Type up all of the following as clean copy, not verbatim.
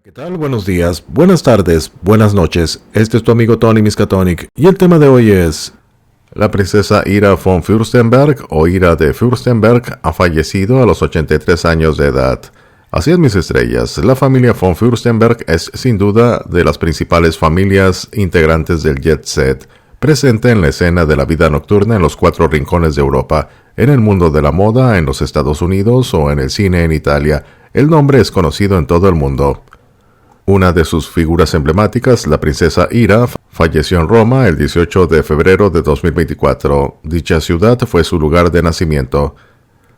¿Qué tal? Buenos días, buenas tardes, buenas noches. Este es tu amigo Tony Miskatonic y el tema de hoy es: la princesa Ira von Fürstenberg o Ira de Fürstenberg ha fallecido a los 83 años de edad. Así es, mis estrellas, la familia von Fürstenberg es sin duda de las principales familias integrantes del jet set, presente en la escena de la vida nocturna en los cuatro rincones de Europa, en el mundo de la moda en los Estados Unidos o en el cine en Italia. El nombre es conocido en todo el mundo. Una de sus figuras emblemáticas, la princesa Ira, falleció en Roma el 18 de febrero de 2024. Dicha ciudad fue su lugar de nacimiento.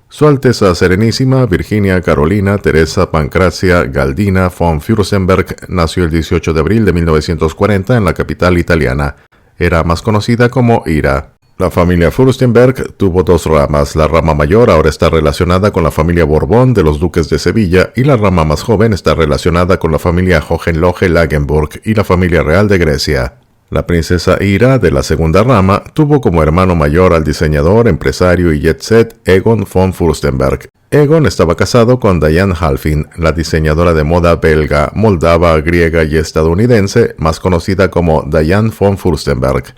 Su Alteza Serenísima Virginia Carolina Teresa Pancrazia Galdina von Fürstenberg nació el 18 de abril de 1940 en la capital italiana. Era más conocida como Ira. La familia Fürstenberg tuvo dos ramas. La rama mayor ahora está relacionada con la familia Borbón de los duques de Sevilla y la rama más joven está relacionada con la familia Hohenlohe-Langenburg y la familia real de Grecia. La princesa Ira de la segunda rama tuvo como hermano mayor al diseñador, empresario y jet set Egon von Fürstenberg. Egon estaba casado con Diane Halfin, la diseñadora de moda belga, moldava, griega y estadounidense, más conocida como Diane von Fürstenberg.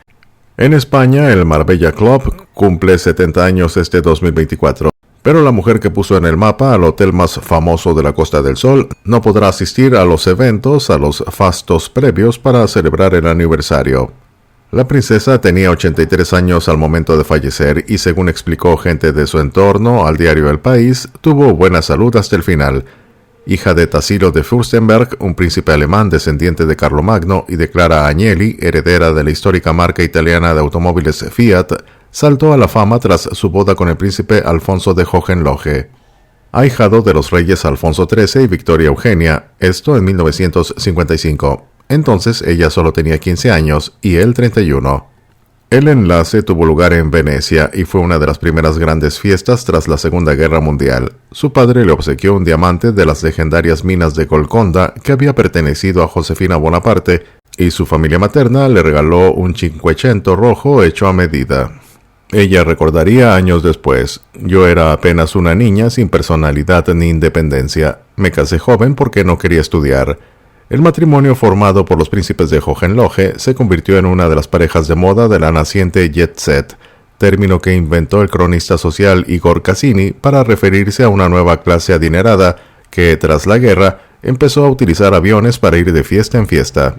En España, el Marbella Club cumple 70 años este 2024, pero la mujer que puso en el mapa al hotel más famoso de la Costa del Sol no podrá asistir a los eventos, a los fastos previos para celebrar el aniversario. La princesa tenía 83 años al momento de fallecer y, según explicó gente de su entorno al diario El País, tuvo buena salud hasta el final. Hija de Tassilo de Fürstenberg, un príncipe alemán descendiente de Carlomagno, y de Clara Agnelli, heredera de la histórica marca italiana de automóviles Fiat, saltó a la fama tras su boda con el príncipe Alfonso de Hohenlohe. Ahijado de los reyes Alfonso XIII y Victoria Eugenia, esto en 1955. Entonces ella solo tenía 15 años y él 31. El enlace tuvo lugar en Venecia y fue una de las primeras grandes fiestas tras la Segunda Guerra Mundial. Su padre le obsequió un diamante de las legendarias minas de Golconda que había pertenecido a Josefina Bonaparte, y su familia materna le regaló un Cinquecento rojo hecho a medida. Ella recordaría años después: yo era apenas una niña sin personalidad ni independencia. Me casé joven porque no quería estudiar. El matrimonio formado por los príncipes de Hohenlohe se convirtió en una de las parejas de moda de la naciente jet set, término que inventó el cronista social Igor Cassini para referirse a una nueva clase adinerada que, tras la guerra, empezó a utilizar aviones para ir de fiesta en fiesta.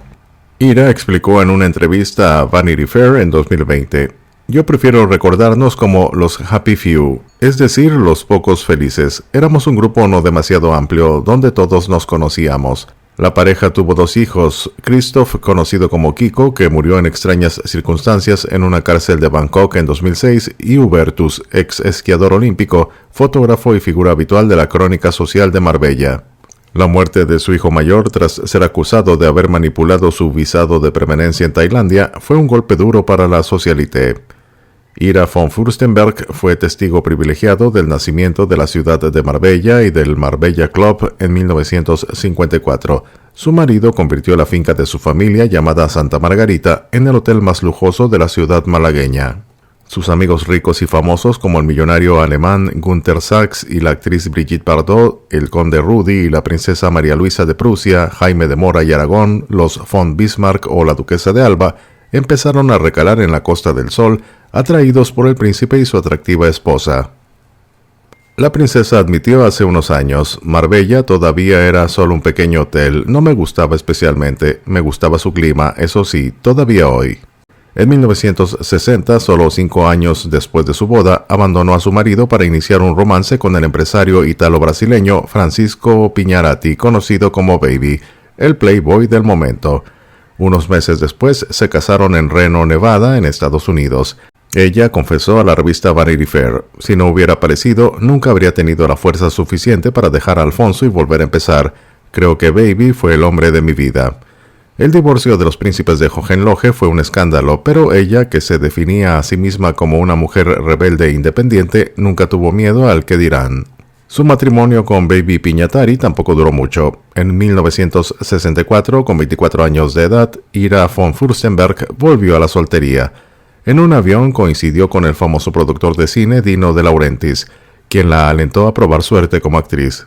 Ira explicó en una entrevista a Vanity Fair en 2020: yo prefiero recordarnos como los Happy Few, es decir, los pocos felices. Éramos un grupo no demasiado amplio, donde todos nos conocíamos. La pareja tuvo dos hijos: Christoph, conocido como Kiko, que murió en extrañas circunstancias en una cárcel de Bangkok en 2006, y Hubertus, ex esquiador olímpico, fotógrafo y figura habitual de la crónica social de Marbella. La muerte de su hijo mayor, tras ser acusado de haber manipulado su visado de permanencia en Tailandia, fue un golpe duro para la socialité. Ira von Fürstenberg fue testigo privilegiado del nacimiento de la ciudad de Marbella y del Marbella Club en 1954. Su marido convirtió la finca de su familia, llamada Santa Margarita, en el hotel más lujoso de la ciudad malagueña. Sus amigos ricos y famosos, como el millonario alemán Günther Sachs y la actriz Brigitte Bardot, el conde Rudy y la princesa María Luisa de Prusia, Jaime de Mora y Aragón, los von Bismarck o la duquesa de Alba, empezaron a recalar en la Costa del Sol, atraídos por el príncipe y su atractiva esposa. La princesa admitió hace unos años: Marbella todavía era solo un pequeño hotel, no me gustaba especialmente, me gustaba su clima, eso sí, todavía hoy. En 1960, solo 5 años después de su boda, abandonó a su marido para iniciar un romance con el empresario italo-brasileño Francisco Piñarati, conocido como Baby, el playboy del momento. Unos meses después se casaron en Reno, Nevada, en Estados Unidos. Ella confesó a la revista Vanity Fair: si no hubiera aparecido, nunca habría tenido la fuerza suficiente para dejar a Alfonso y volver a empezar. Creo que Baby fue el hombre de mi vida. El divorcio de los príncipes de Hohenlohe fue un escándalo, pero ella, que se definía a sí misma como una mujer rebelde e independiente, nunca tuvo miedo al que dirán. Su matrimonio con Baby Piñatari tampoco duró mucho. En 1964, con 24 años de edad, Ira von Fürstenberg volvió a la soltería. En un avión coincidió con el famoso productor de cine Dino De Laurentiis, quien la alentó a probar suerte como actriz.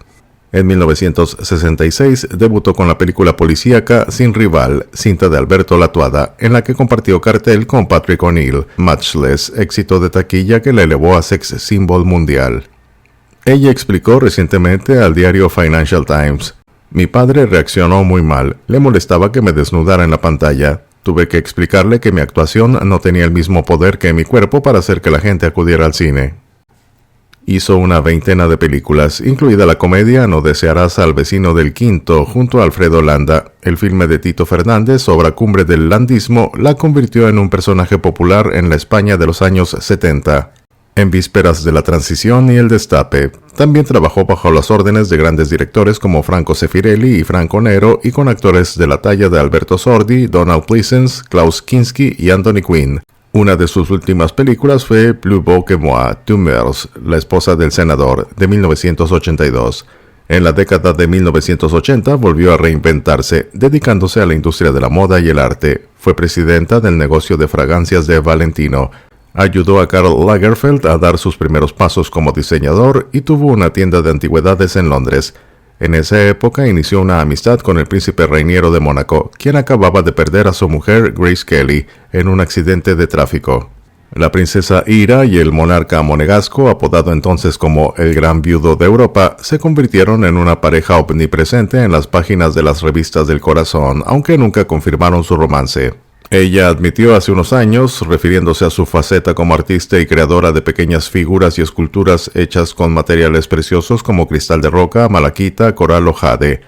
En 1966 debutó con la película policíaca Sin Rival, cinta de Alberto Latuada, en la que compartió cartel con Patrick O'Neill, Matchless, éxito de taquilla que le elevó a sex symbol mundial. Ella explicó recientemente al diario Financial Times: mi padre reaccionó muy mal, le molestaba que me desnudara en la pantalla. Tuve que explicarle que mi actuación no tenía el mismo poder que mi cuerpo para hacer que la gente acudiera al cine. Hizo una veintena de películas, incluida la comedia No desearás al vecino del quinto, junto a Alfredo Landa. El filme de Tito Fernández, obra cumbre del landismo, la convirtió en un personaje popular en la España de los años 70. En vísperas de la transición y el destape, también trabajó bajo las órdenes de grandes directores como Franco Sefirelli y Franco Nero, y con actores de la talla de Alberto Sordi, Donald Pleasence, Klaus Kinski y Anthony Quinn. Una de sus últimas películas fue Plus beau que moi, Tu meurs, la esposa del senador, de 1982. En la década de 1980 volvió a reinventarse, dedicándose a la industria de la moda y el arte. Fue presidenta del negocio de fragancias de Valentino. Ayudó a Karl Lagerfeld a dar sus primeros pasos como diseñador y tuvo una tienda de antigüedades en Londres. En esa época inició una amistad con el príncipe Rainiero de Mónaco, quien acababa de perder a su mujer Grace Kelly en un accidente de tráfico. La princesa Ira y el monarca monegasco, apodado entonces como el Gran Viudo de Europa, se convirtieron en una pareja omnipresente en las páginas de las revistas del corazón, aunque nunca confirmaron su romance. Ella admitió hace unos años, refiriéndose a su faceta como artista y creadora de pequeñas figuras y esculturas hechas con materiales preciosos como cristal de roca, malaquita, coral o jade.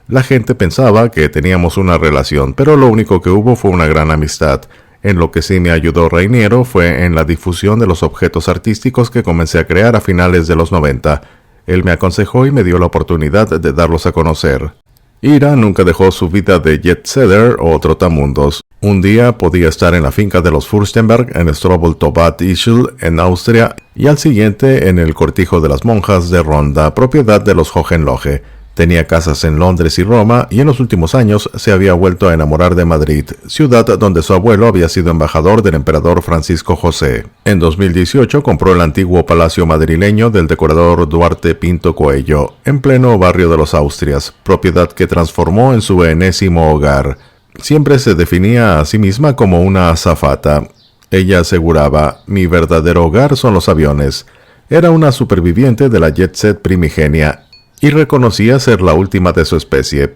La gente pensaba que teníamos una relación, pero lo único que hubo fue una gran amistad. En lo que sí me ayudó Rainiero fue en la difusión de los objetos artísticos que comencé a crear a finales de los 90. Él me aconsejó y me dio la oportunidad de darlos a conocer. Ira nunca dejó su vida de jet-setter o trotamundos. Un día podía estar en la finca de los Fürstenberg en Strobl-Tobat-Ischl, en Austria, y al siguiente en el Cortijo de las Monjas de Ronda, propiedad de los Hohenlohe. Tenía casas en Londres y Roma, y en los últimos años se había vuelto a enamorar de Madrid, ciudad donde su abuelo había sido embajador del emperador Francisco José. En 2018 compró el antiguo palacio madrileño del decorador Duarte Pinto Coello, en pleno barrio de los Austrias, propiedad que transformó en su enésimo hogar. Siempre se definía a sí misma como una azafata. Ella aseguraba: mi verdadero hogar son los aviones. Era una superviviente de la jet set primigenia y reconocía ser la última de su especie.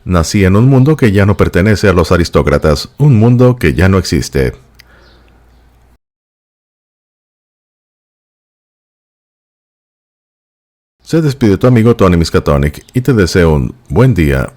Nací en un mundo que ya no pertenece a los aristócratas, un mundo que ya no existe. Se despide tu amigo Tony Miskatonic y te deseo un buen día.